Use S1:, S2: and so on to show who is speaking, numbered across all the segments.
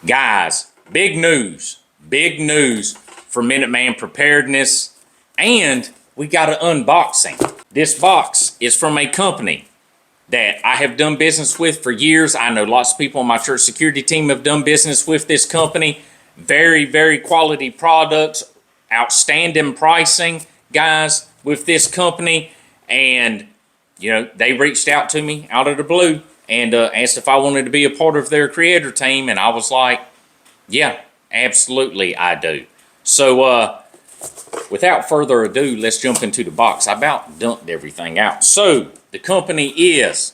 S1: Guys, big news for Minuteman Preparedness, and we got an unboxing. This box is from a company that I have done business with for years. I know lots of people on my church security team have done business with this company. Very, very quality products, outstanding pricing, guys, with this company. And, you know, they reached out to me out of the blue and asked if I wanted to be a part of their creator team. And I was like, yeah, absolutely I do. So, without further ado, let's jump into the box. I about dumped everything out. So, the company is,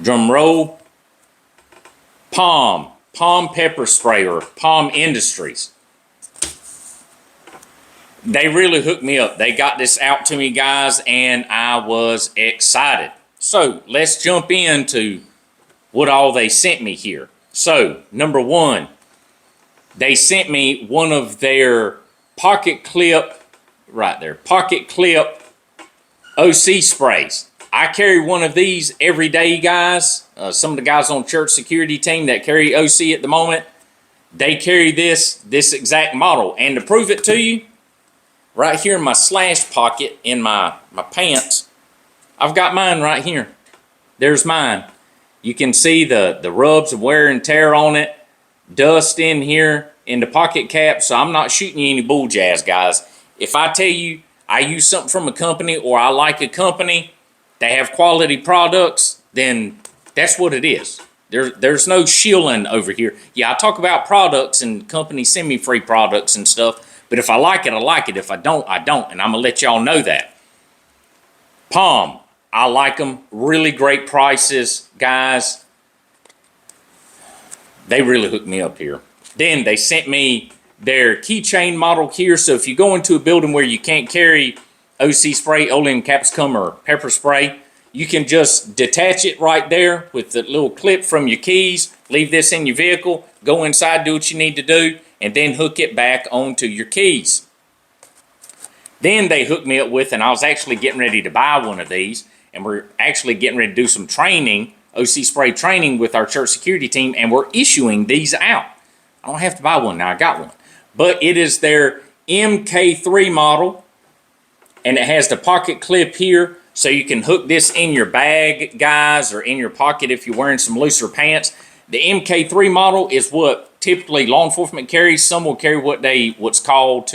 S1: drum roll, Palm Pepper Spray, or Palm Industries. They really hooked me up. They got this out to me, guys, and I was excited. So, let's jump into what all they sent me here. So, number one, they sent me one of their pocket clip, right there, pocket clip OC sprays. I carry one of these every day, guys. Some of the guys on church security team that carry OC at the moment, they carry this exact model. And to prove it to you, right here in my slash pocket in my pants, I've got mine right here. There's mine. You can see the rubs of wear and tear on it, dust in here in the pocket cap. So I'm not shooting you any bull jazz, guys. If I tell you I use something from a company, or I like a company, they have quality products, then that's what it is. There's no shilling over here. Yeah, I talk about products and companies send me free products and stuff, but if I like it, I like it. If I don't, I don't, and I'm gonna let y'all know that. Palm, I like them. Really great prices, guys. They really hooked me up here. Then they sent me their Keychain model here. So if you go into a building where you can't carry OC spray, oleum capsicum, or pepper spray, you can just detach it right there with the little clip from your keys, leave this in your vehicle, go inside, do what you need to do, and then hook it back onto your keys. Then they hooked me up with, and I was actually getting ready to buy one of these, and we're actually getting ready to do some training, OC spray training with our church security team, and we're issuing these out. I don't have to buy one now, I got one. But it is their MK3 model, and it has the pocket clip here, so you can hook this in your bag, guys, or in your pocket if you're wearing some looser pants. The MK3 model is what typically law enforcement carries. Some will carry what's called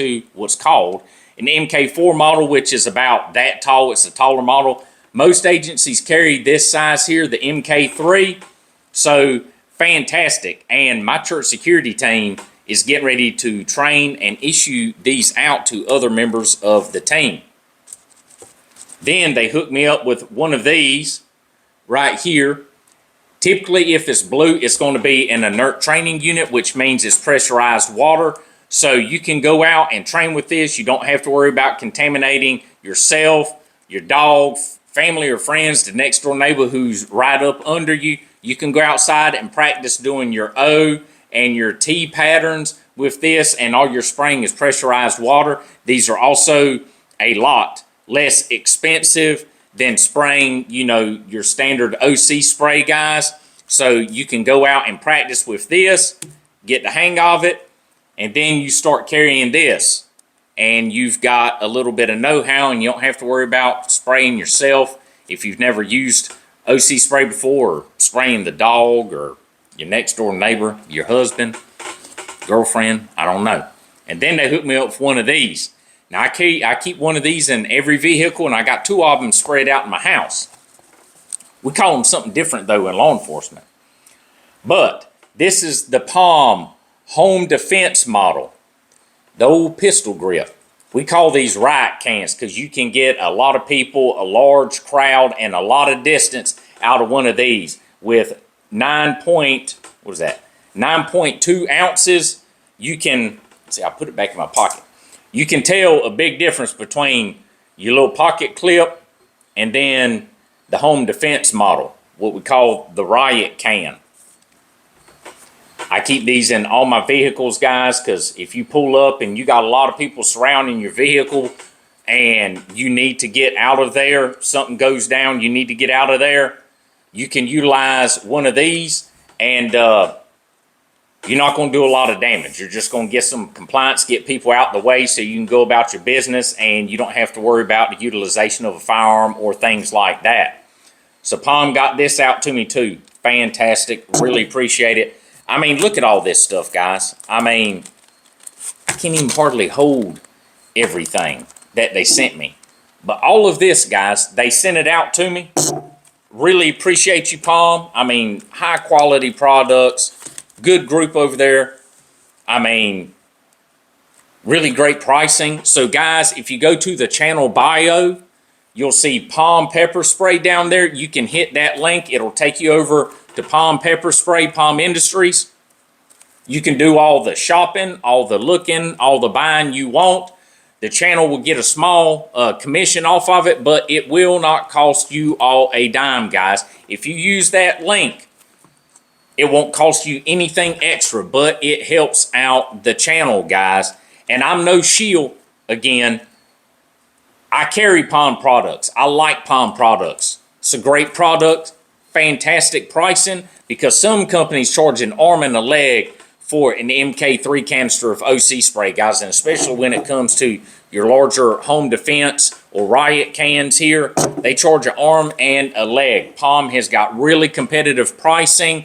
S1: an MK4 model, which is about that tall. It's a taller model. Most agencies carry this size here, the MK3. So fantastic. And my church security team is getting ready to train and issue these out to other members of the team. Then they hooked me up with one of these right here. Typically, if it's blue, it's going to be an inert training unit, which means it's pressurized water. So you can go out and train with this. You don't have to worry about contaminating yourself, your dog, family or friends, the next door neighbor who's right up under you. You can go outside and practice doing your O and your T patterns with this, and all your spraying is pressurized water. These are also a lot less expensive than spraying, you know, your standard OC spray, guys. So you can go out and practice with this, get the hang of it, and then you start carrying this. And you've got a little bit of know-how, and you don't have to worry about spraying yourself if you've never used OC spray before, or spraying the dog, or your next door neighbor, your husband, girlfriend, I don't know. And then they hooked me up with one of these. Now I keep one of these in every vehicle, and I got two of them spread out in my house. We call them something different though in law enforcement. But this is the Palm Home Defense model, the old pistol grip. We call these riot cans because you can get a lot of people, a large crowd, and a lot of distance out of one of these with 9.2 ounces. You can, see, I'll put it back in my pocket. You can tell a big difference between your little pocket clip and then the home defense model, what we call the riot can. I keep these in all my vehicles, guys, because if you pull up and you got a lot of people surrounding your vehicle and you need to get out of there, something goes down, you need to get out of there, you can utilize one of these and you're not going to do a lot of damage. You're just going to get some compliance, get people out the way so you can go about your business and you don't have to worry about the utilization of a firearm or things like that. So Palm got this out to me too. Fantastic. Really appreciate it. I mean, look at all this stuff, guys. I mean, I can't even hardly hold everything that they sent me. But all of this, guys, they sent it out to me. Really appreciate you, Palm. I mean, high quality products. Good group over there. I mean, really great pricing. So, guys, if you go to the channel bio, you'll see Palm Pepper Spray down there. You can hit that link. It'll take you over to Palm Pepper Spray, Palm Industries. You can do all the shopping, all the looking, all the buying you want. The channel will get a small commission off of it, but it will not cost you all a dime, guys. If you use that link, it won't cost you anything extra, but it helps out the channel, guys. And I'm no shield. Again, I carry Palm products. I like Palm products. It's a great product, fantastic pricing, because some companies charge an arm and a leg for an MK3 canister of OC spray, guys, and especially when it comes to your larger home defense or riot cans here, they charge an arm and a leg. Palm has got really competitive pricing,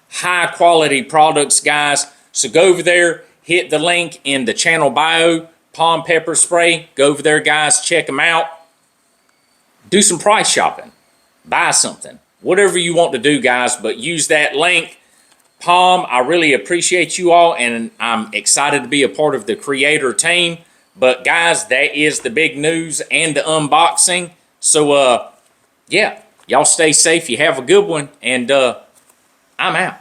S1: high quality products, guys. So go over there, hit the link in the channel bio, Palm Pepper Spray. Go over there, guys, check them out. Do some price shopping. Buy something. Whatever you want to do, guys, but use that link. Palm, I really appreciate you all, and I'm excited to be a part of the creator team. But guys, that is the big news and the unboxing. So yeah, y'all stay safe. You have a good one, and I'm out.